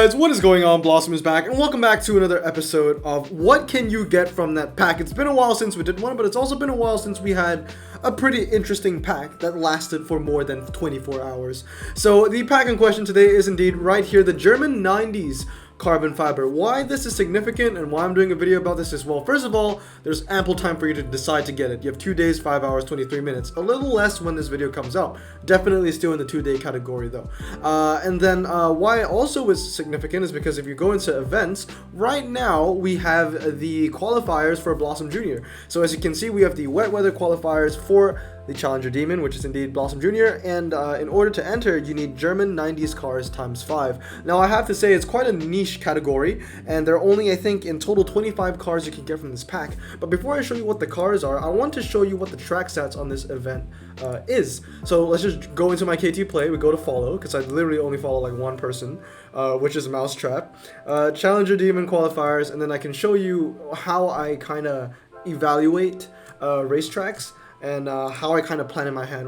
guys, what is going on? Blossom is back, and welcome back to another episode of What Can You Get From That Pack. It's been a while since we did one, but it's also been a while since we had a pretty interesting pack that lasted for more than 24 hours. So the pack in question today is indeed right here, the German 90s carbon fiber. Why this is significant and why I'm doing a video about this is, well, first of all, there's ample time for you to decide to get it. You have 2 days, 5 hours, 23 minutes. A little less when this video comes out. Definitely still in the 2-day category though. And then why it also is significant is because if you go into events, right now we have the qualifiers for Blossom Jr. So as you can see, we have the wet weather qualifiers for the Challenger Demon, which is indeed Blossom Jr. And in order to enter, you need German 90s cars times 5. Now, I have to say it's quite a niche category, and there are only, I think, in total 25 cars you can get from this pack. But before I show you what the cars are, I want to show you what the track stats on this event is. So let's just go into my KT Play. We go to follow, because I literally only follow like one person, which is Mousetrap. Challenger Demon qualifiers, and then I can show you how I kind of evaluate racetracks. And how I kind of plan in my head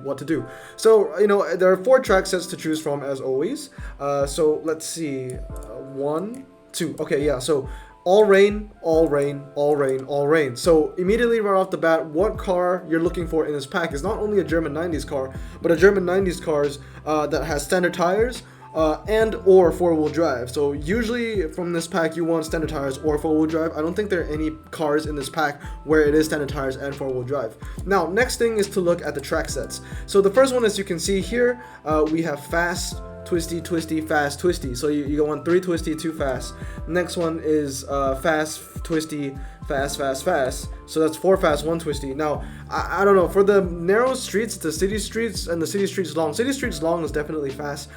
what to do. So, you know, there are 4 track sets to choose from as always. So let's see, 1, 2, okay, yeah, so all rain, all rain, all rain, all rain. So immediately right off the bat, what car you're looking for in this pack is not only a German 90s car, but a German 90s cars that has standard tires, and or 4-wheel drive. So usually from this pack you want standard tires or 4-wheel drive. I don't think there are any cars in this pack where it is standard tires and 4-wheel drive. Now, next thing is to look at the track sets. So the first one, as you can see here, we have fast, twisty, twisty, fast, twisty. So you want 3 twisty, 2 fast. Next one is fast, twisty, fast, fast, fast. So that's 4 fast, 1 twisty. Now, I don't know, for the narrow streets, the city streets and the city streets long. City streets long is definitely fast.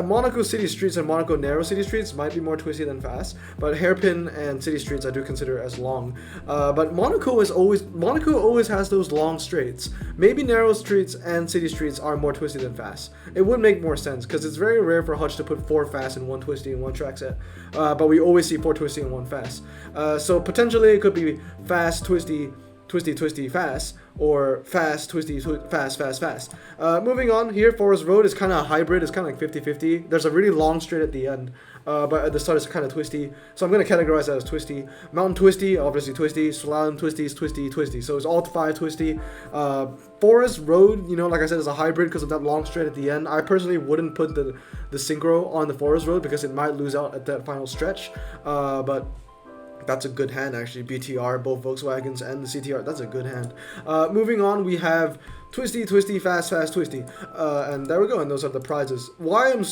Monaco city streets and Monaco narrow city streets might be more twisty than fast, but hairpin and city streets I do consider as long. But Monaco always has those long straights. Maybe narrow streets and city streets are more twisty than fast. It would make more sense because it's very rare for Hutch to put 4 fast and 1 twisty in one track set. But we always see 4 twisty and 1 fast. So potentially it could be fast, twisty, twisty, twisty, fast, or fast, twisty, fast, fast, fast. Moving on here, Forest Road is kind of a hybrid. It's kind of like 50-50. There's a really long straight at the end, but at the start it's kind of twisty. So I'm going to categorize that as twisty. Mountain Twisty, obviously twisty. Slalom Twisty is twisty, twisty. So it's all 5 twisty. Forest Road, you know, like I said, is a hybrid because of that long straight at the end. I personally wouldn't put the synchro on the Forest Road because it might lose out at that final stretch. But that's a good hand, actually. BTR, both Volkswagens and the CTR, that's a good hand. Moving on, we have twisty, twisty, fast, fast, twisty. And there we go, and those are the prizes. Why I'm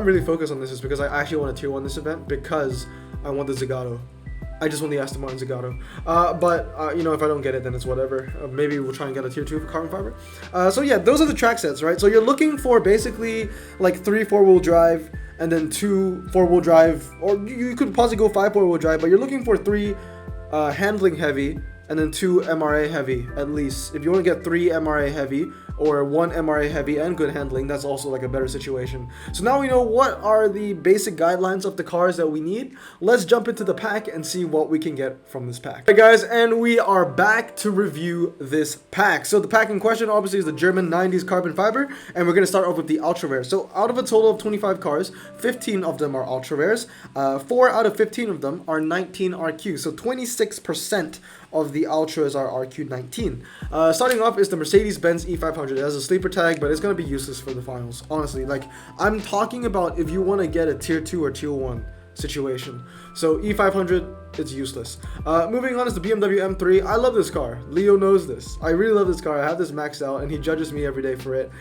really focused on this is because I actually want to tier 1 this event because I want the Zagato. I just want the Aston Martin Zagato. But you know, if I don't get it, then it's whatever. Maybe we'll try and get a tier 2 for carbon fiber. So yeah, those are the track sets, right? So you're looking for basically like 3 4-wheel drive, and then 2 4-wheel drive, or you could possibly go 5 4-wheel drive, but you're looking for 3 handling heavy, and then 2 MRA heavy at least. If you want to get 3 MRA heavy or 1 MRA heavy and good handling, that's also like a better situation. So now we know what are the basic guidelines of the cars that we need. Let's jump into the pack and see what we can get from this pack. Hey guys, and we are back to review this pack. So the pack in question obviously is the German 90s carbon fiber, and we're going to start off with the ultra rare. So out of a total of 25 cars, 15 of them are ultra rares. 4 out of 15 of them are 19 RQ. So 26% of the ultras are RQ19. Starting off is the Mercedes-Benz E500. It has a sleeper tag, but it's going to be useless for the finals. Honestly, like, I'm talking about if you want to get a tier 2 or tier 1 situation. So E500, it's useless. Moving on is the BMW M3. I love this car. Leo knows this. I really love this car. I have this maxed out, and he judges me every day for it.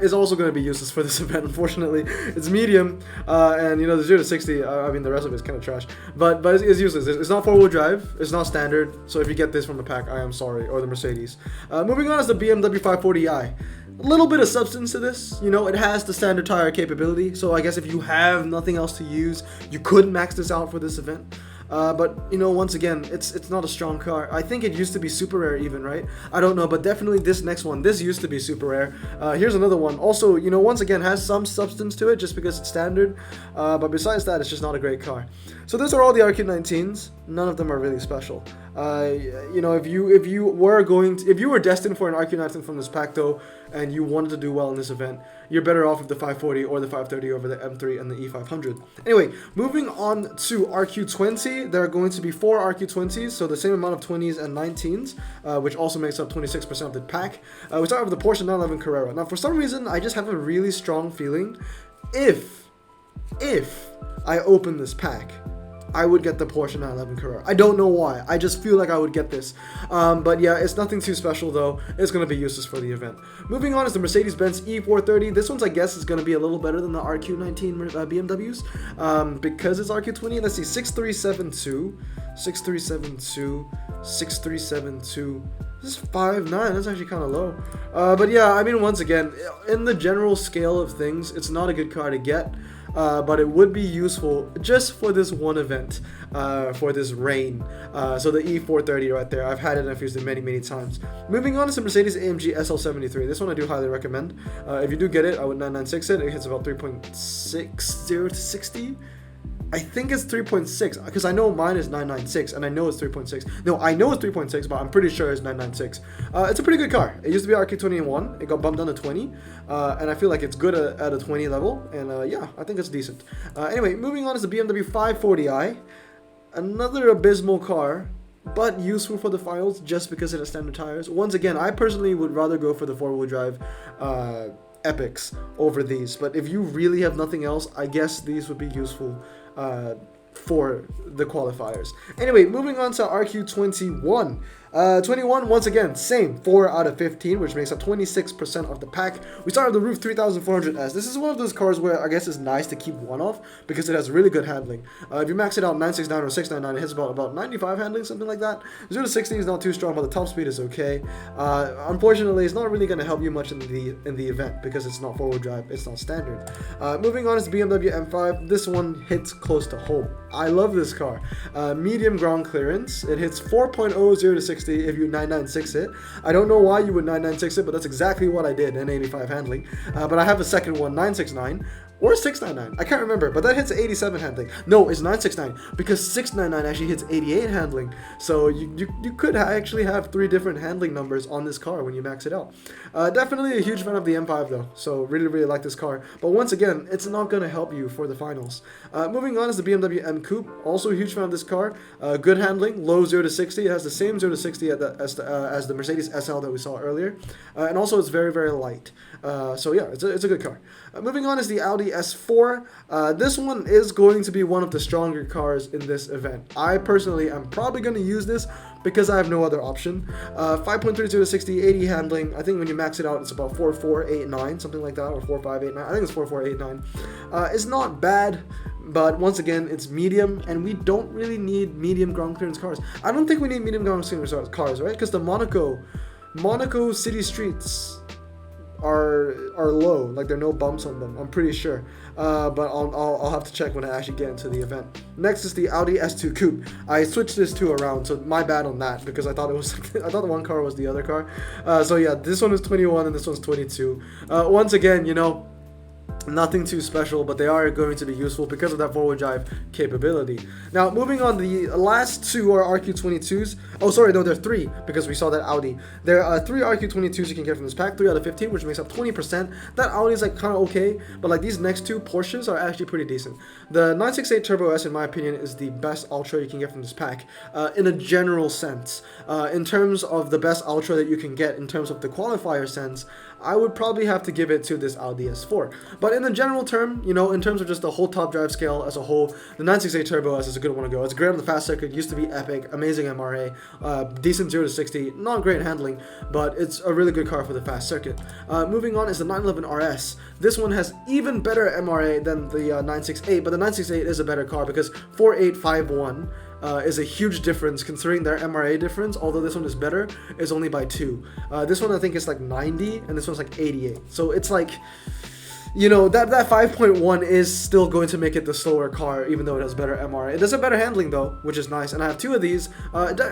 It's also going to be useless for this event, unfortunately. It's medium, and you know, the 0 to 60, I mean, the rest of it's kind of trash. But it's useless. It's not 4-wheel drive. It's not standard. So if you get this from the pack, I am sorry. Or the Mercedes. Moving on is the BMW 540i. A little bit of substance to this, you know, it has the standard tire capability, so I guess if you have nothing else to use, you could max this out for this event. But you know, once again, it's not a strong car. I think it used to be super rare even, right? I don't know, but definitely this next one, this used to be super rare. Here's another one. Also, you know, once again, has some substance to it just because it's standard. But besides that, it's just not a great car. So those are all the RQ19s. None of them are really special. If you were destined for an RQ19 from this pack though, and you wanted to do well in this event, you're better off with the 540 or the 530 over the M3 and the E500. Anyway, moving on to RQ20, there are going to be 4 RQ20s, so the same amount of 20s and 19s, which also makes up 26% of the pack. We start with the Porsche 911 Carrera. Now, for some reason, I just have a really strong feeling if I open this pack, I would get the Porsche 911 Carrera. I don't know why. I just feel like I would get this. But yeah, it's nothing too special though. It's going to be useless for the event. Moving on is the Mercedes-Benz E430. This one's, I guess, is going to be a little better than the RQ19 BMWs because it's RQ20. Let's see, 6372, 6372, 6372. This is 5.9. That's actually kind of low. But yeah, I mean, once again, in the general scale of things, it's not a good car to get. But it would be useful just for this one event, for this rain. So the E430 right there, I've had it and I've used it many times. Moving on to the Mercedes-AMG SL73. This one I do highly recommend. If you do get it, I would 996 it. It hits about 3.60 to 60. I think it's 3.6 because I know mine is 996 and I know it's 3.6. No, I know it's 3.6, but I'm pretty sure it's 996. It's a pretty good car. It used to be RQ21. It got bumped down to 20, and I feel like it's good at a 20 level. And yeah, I think it's decent. Anyway, moving on is the BMW 540i, another abysmal car, but useful for the finals just because it has standard tires. Once again, I personally would rather go for the 4-wheel drive epics over these, but if you really have nothing else, I guess these would be useful for the qualifiers. Anyway, moving on to RQ21. 21, once again, same, 4 out of 15, which makes up 26% of the pack. We start with the Roof 3400S. This is one of those cars where I guess it's nice to keep one off because it has really good handling. If you max it out 969 or 699, it hits about 95 handling, something like that. 0 to 60 is not too strong, but the top speed is okay. Unfortunately, it's not really going to help you much in the event because it's not 4-wheel drive, it's not standard. Moving on is the BMW M5. This one hits close to home. I love this car. Medium ground clearance. It hits 4.0 0 to 60 if you 996 it. I don't know why you would 996 it, but that's exactly what I did in 85 handling. But I have a second one, 969 or 699. I can't remember, but that hits 87 handling. No, it's 969 because 699 actually hits 88 handling. So you could actually have 3 different handling numbers on this car when you max it out. Definitely a huge fan of the M5 though, so really like this car. But once again, it's not going to help you for the finals. Moving on is the BMW M Coupe. Also a huge fan of this car. Good handling, low 0 to 60. It has the same 0 to 60 as the Mercedes SL that we saw earlier. And also it's very light. So yeah, it's a good car. Moving on is the Audi S4. This one is going to be one of the stronger cars in this event. I personally am probably going to use this because I have no other option. 5.32 to 60, 80 handling. I think when you max it out, it's about 4489, something like that, or 4589. I think it's 4489. It's not bad, but once again, it's medium, and we don't really need medium ground clearance cars. I don't think we need medium ground clearance cars, right? Because the Monaco city streets are low, like there are no bumps on them, I'm pretty sure, but I'll have to check when I actually get into the event. Next is the Audi S2 Coupe. I switched this 2 around, so my bad on that because I thought it was I thought the one car was the other car. So yeah, this one is 21 and this one's 22. Once again, nothing too special, but they are going to be useful because of that 4-wheel drive capability. Now, moving on, the last 2 are RQ22s. Oh, sorry, no, there are 3 because we saw that Audi. There are 3 RQ22s you can get from this pack, 3 out of 15, which makes up 20%. That Audi is like kind of okay, but like these next 2 Porsches are actually pretty decent. The 968 Turbo S, in my opinion, is the best Ultra you can get from this pack in a general sense. In terms of the best Ultra that you can get in terms of the qualifier sense, I would probably have to give it to this Audi S4. But in the general term, in terms of just the whole top drive scale as a whole, the 968 Turbo S is a good one to go. It's great on the fast circuit, used to be epic, amazing MRA, decent 0 to 60, not great handling, but it's a really good car for the fast circuit. Moving on is the 911 RS. This one has even better MRA than the 968, but the 968 is a better car because 4851 is a huge difference considering their MRA difference, although this one is better, is only by 2. This one I think is like 90 and this one's like 88. So it's like, you know, that 5.1 is still going to make it the slower car, even though it has better MRA. It does have better handling though, which is nice. And I have two of these.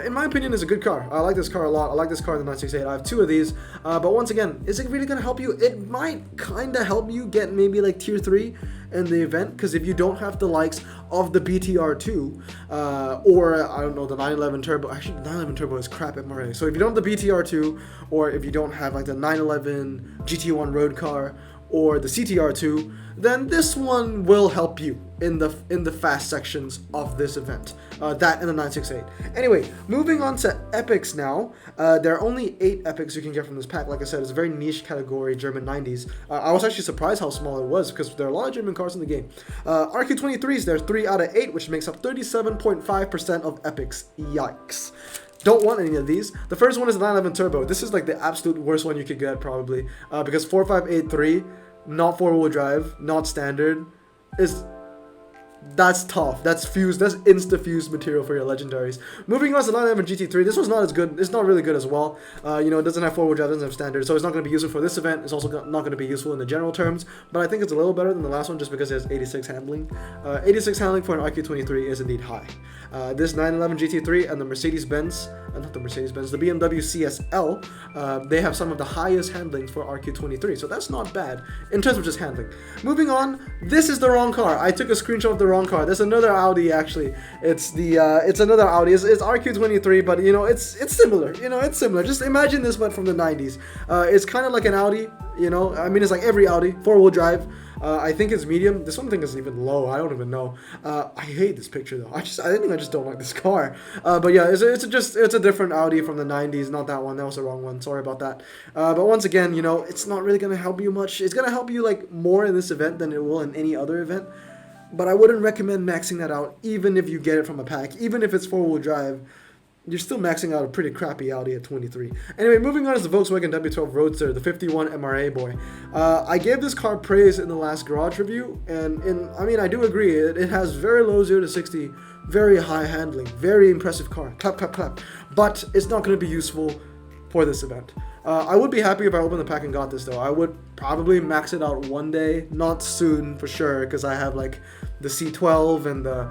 In my opinion, is a good car. I like this car a lot. I like this car in the 968. I have two of these. But once again, is it really going to help you? It might kind of help you get maybe like tier 3 in the event, because if you don't have the likes of the BTR2 or I don't know, the 911 Turbo. Actually, the 911 Turbo is crap MRA. So if you don't have the BTR2, or if you don't have like the 911 GT1 road car or the CTR2, then this one will help you in the fast sections of this event. That and the 968. Anyway, moving on to epics now. There are only 8 epics you can get from this pack. Like I said, it's a very niche category, German 90s. I was actually surprised how small it was, because there are a lot of German cars in the game. RQ23s, there's 3 out of 8, which makes up 37.5% of epics. Yikes. Don't want any of these. The first one is the 911 Turbo. This is like the absolute worst one you could get, probably, because 4583, not 4-wheel drive, not standard, that's tough. That's fused. That's insta-fused material for your legendaries. Moving on to the 911 GT3. This one's not as good. It's not really good as well. You know, it doesn't have 4-wheel drive, doesn't have standard, so it's not going to be useful for this event. It's also not going to be useful in the general terms, but I think it's a little better than the last one just because it has 86 handling. 86 handling for an RQ23 is indeed high. This 911 GT3 and the Mercedes-Benz, not the Mercedes-Benz, the BMW CSL, they have some of the highest handlings for RQ23, so that's not bad in terms of just handling. Moving on, this is the wrong car. I took a screenshot of the wrong car. There's another Audi, actually. It's another Audi. It's RQ23, but you know, it's similar. You know, it's similar. Just imagine this, but from the 90s. It's kind of like an Audi. You know, I mean, it's like every Audi, 4-wheel drive. I think it's medium. This one thing is even low. I don't even know. I hate this picture though. I think I just don't like this car. But yeah, it's a different Audi from the 90s. Not that one. That was the wrong one. Sorry about that. But once again, you know, it's not really gonna help you much. It's gonna help you like more in this event than it will in any other event. But I wouldn't recommend maxing that out, even if you get it from a pack, even if it's 4-wheel drive. You're still maxing out a pretty crappy Audi at 23. Anyway, moving on is the Volkswagen W12 Roadster, the 51 MRA boy. I gave this car praise in the last garage review, and I mean, I do agree. It has very low 0 to 60, very high handling, very impressive car. Clap, clap, clap. But it's not going to be useful for this event. I would be happy if I opened the pack and got this though. I would probably max it out one day, not soon for sure, because I have like the C12 and the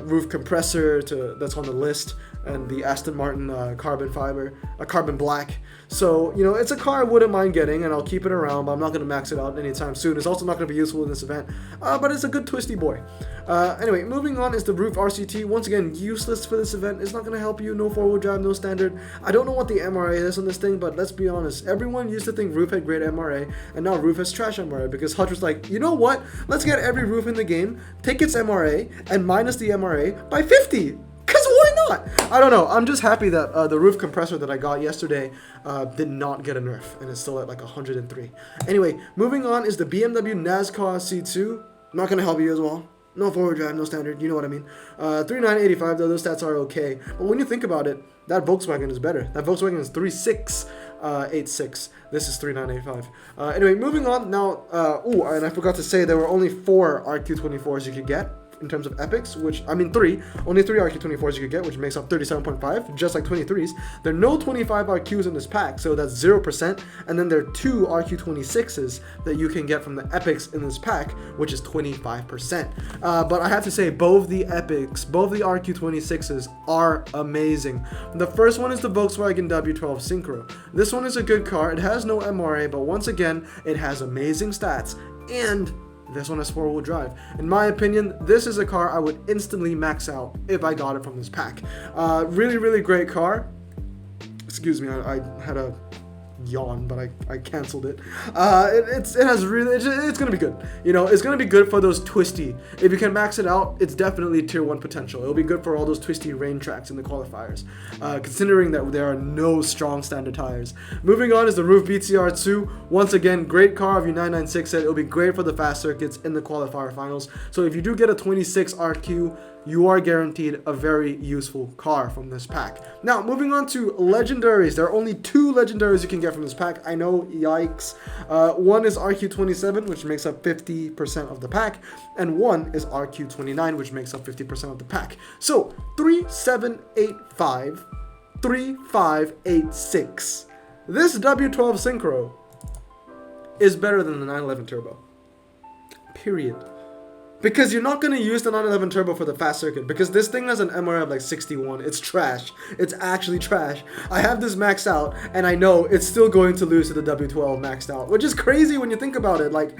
roof compressor that's on the list, and the Aston Martin carbon black. So, you know, it's a car I wouldn't mind getting, and I'll keep it around, but I'm not going to max it out anytime soon. It's also not going to be useful in this event, but it's a good twisty boy. Anyway, moving on is the Roof RCT. Once again, useless for this event. It's not going to help you. No 4-wheel drive, no standard. I don't know what the MRA is on this thing, but let's be honest. Everyone used to think Roof had great MRA, and now Roof has trash MRA, because Hutch was like, you know what? Let's get every Roof in the game, take its MRA, and minus the MRA by 50. Because why not? I don't know. I'm just happy that the roof compressor that I got yesterday did not get a nerf, and it's still at like 103. Anyway, moving on is the BMW NASCAR C2. Not going to help you as well. No 4-wheel drive, no standard, you know what I mean. 3985 though, those stats are okay. But when you think about it, that Volkswagen is better. That Volkswagen is 3686. This is 3985. Anyway, moving on now. And I forgot to say there were only 4 RQ24s you could get in terms of epics, which, I mean 3. Only 3 RQ24s you could get, which makes up 37.5, just like 23s. There are no 25 RQs in this pack, so that's 0%. And then there are 2 RQ26s that you can get from the epics in this pack, which is 25%. But I have to say, both the epics, both the RQ26s are amazing. The first one is the Volkswagen W12 Synchro. This one is a good car. It has no MRA, but once again, it has amazing stats, and this one has 4-wheel drive. In my opinion, this is a car I would instantly max out if I got it from this pack. Really, really great car. Excuse me, I had a yawn, but I canceled it. It's gonna be good. You know, it's gonna be good for those twisty. If you can max it out, it's definitely tier 1 potential. It'll be good for all those twisty rain tracks in the qualifiers, considering that there are no strong standard tires. Moving on is the Roof BTR2. Once again, great car. If you 996 set, it'll be great for the fast circuits in the qualifier finals. So if you do get a 26 RQ, you are guaranteed a very useful car from this pack. Now, moving on to legendaries. There are only 2 legendaries you can get from this pack. I know, yikes. One is RQ27, which makes up 50% of the pack, and one is RQ29, which makes up 50% of the pack. So, 3785, 3586. This W12 Synchro is better than the 911 Turbo. Period. Because you're not going to use the 911 Turbo for the fast circuit, because this thing has an MRA of like 61. It's trash. It's actually trash. I have this maxed out, and I know it's still going to lose to the W12 maxed out, which is crazy when you think about it. Like,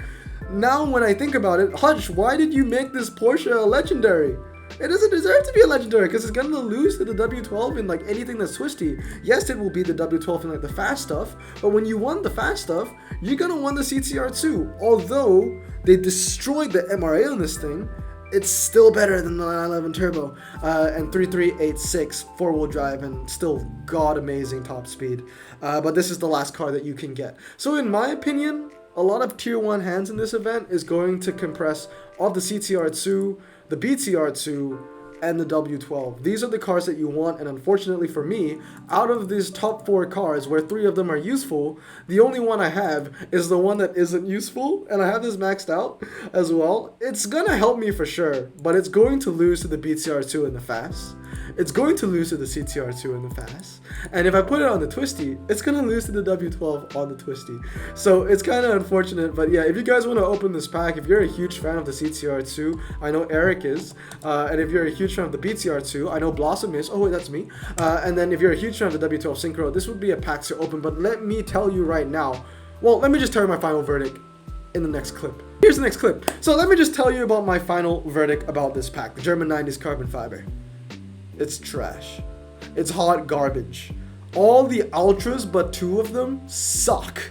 now when I think about it, Hutch, why did you make this Porsche a legendary? It doesn't deserve to be a legendary, because it's going to lose to the W12 in like anything that's twisty. Yes, it will be the W12 in like the fast stuff, but when you won the fast stuff, you're going to win the CTR2. Although they destroyed the MRA on this thing, it's still better than the 911 Turbo, and 3386 four-wheel drive, and still god amazing top speed. But this is the last car that you can get. So in my opinion, a lot of tier 1 hands in this event is going to compress of the CTR2, the BTR2, and the W12. These are the cars that you want, and unfortunately for me, out of these top 4 cars, where 3 of them are useful, the only one I have is the one that isn't useful, and I have this maxed out as well. It's gonna help me for sure, but it's going to lose to the BTR2 in the fast. It's going to lose to the CTR2 in the fast. And if I put it on the twisty, it's gonna lose to the W12 on the twisty. So it's kind of unfortunate, but yeah, if you guys want to open this pack, if you're a huge fan of the CTR2, I know Eric is, and if you're a huge fan of the BTR2, I know Blossom is. Oh wait, that's me. And then if you're a huge fan of the W12 Synchro, this would be a pack to open. But let me tell you right now, well, let me just tell you my final verdict in the next clip. Here's the next clip. So let me just tell you about my final verdict about this pack, the German 90s carbon fiber. It's trash. It's hot garbage. All the Ultras, but 2 of them, suck.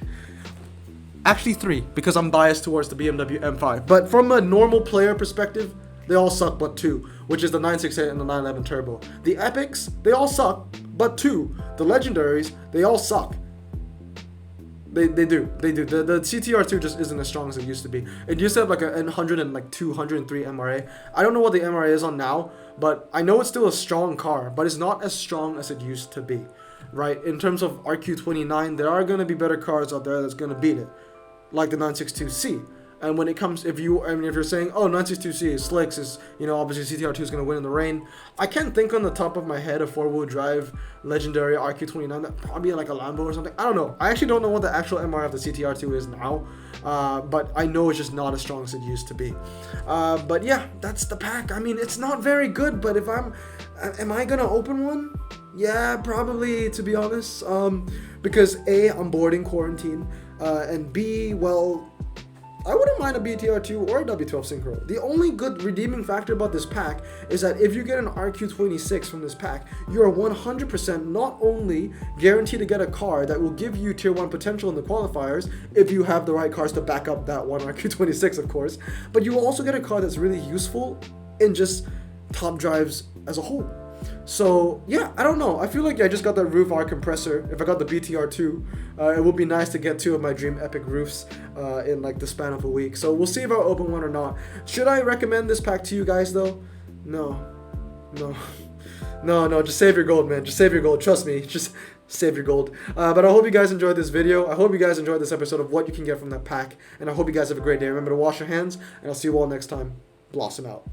Actually 3, because I'm biased towards the BMW M5. But from a normal player perspective, they all suck but 2, which is the 968 and the 911 Turbo. The Epics, they all suck but 2. The Legendaries, they all suck. They do. The CTR2 just isn't as strong as it used to be. It used to have like a 102, 103 MRA. I don't know what the MRA is on now, but I know it's still a strong car, but it's not as strong as it used to be, right? In terms of RQ29, there are going to be better cars out there that's going to beat it, like the 962C. And when it comes, if you're saying, oh, 962C is slicks, is, you know, obviously CTR2 is going to win in the rain. I can't think on the top of my head a 4-wheel drive legendary RQ29 that probably like a Lambo or something. I don't know. I actually don't know what the actual MR of the CTR2 is now, but I know it's just not as strong as it used to be. But yeah, that's the pack. I mean, it's not very good, but if am I going to open one? Yeah, probably, to be honest, because A, I'm bored in quarantine, and B, well, I wouldn't mind a BTR2 or a W12 Synchro. The only good redeeming factor about this pack is that if you get an RQ26 from this pack, you are 100% not only guaranteed to get a car that will give you tier 1 potential in the qualifiers, if you have the right cars to back up that one RQ26, of course, but you will also get a car that's really useful in just top drives as a whole. So yeah, I don't know. I feel like I just got that roof R compressor. If I got the BTR2, it would be nice to get 2 of my dream epic roofs in like the span of a week. So we'll see if I'll open one or not. Should I recommend this pack to you guys though? No. Just save your gold, man. Just save your gold. Trust me. Just save your gold. But I hope you guys enjoyed this video. I hope you guys enjoyed this episode of what you can get from that pack. And I hope you guys have a great day. Remember to wash your hands, and I'll see you all next time. Blossom out.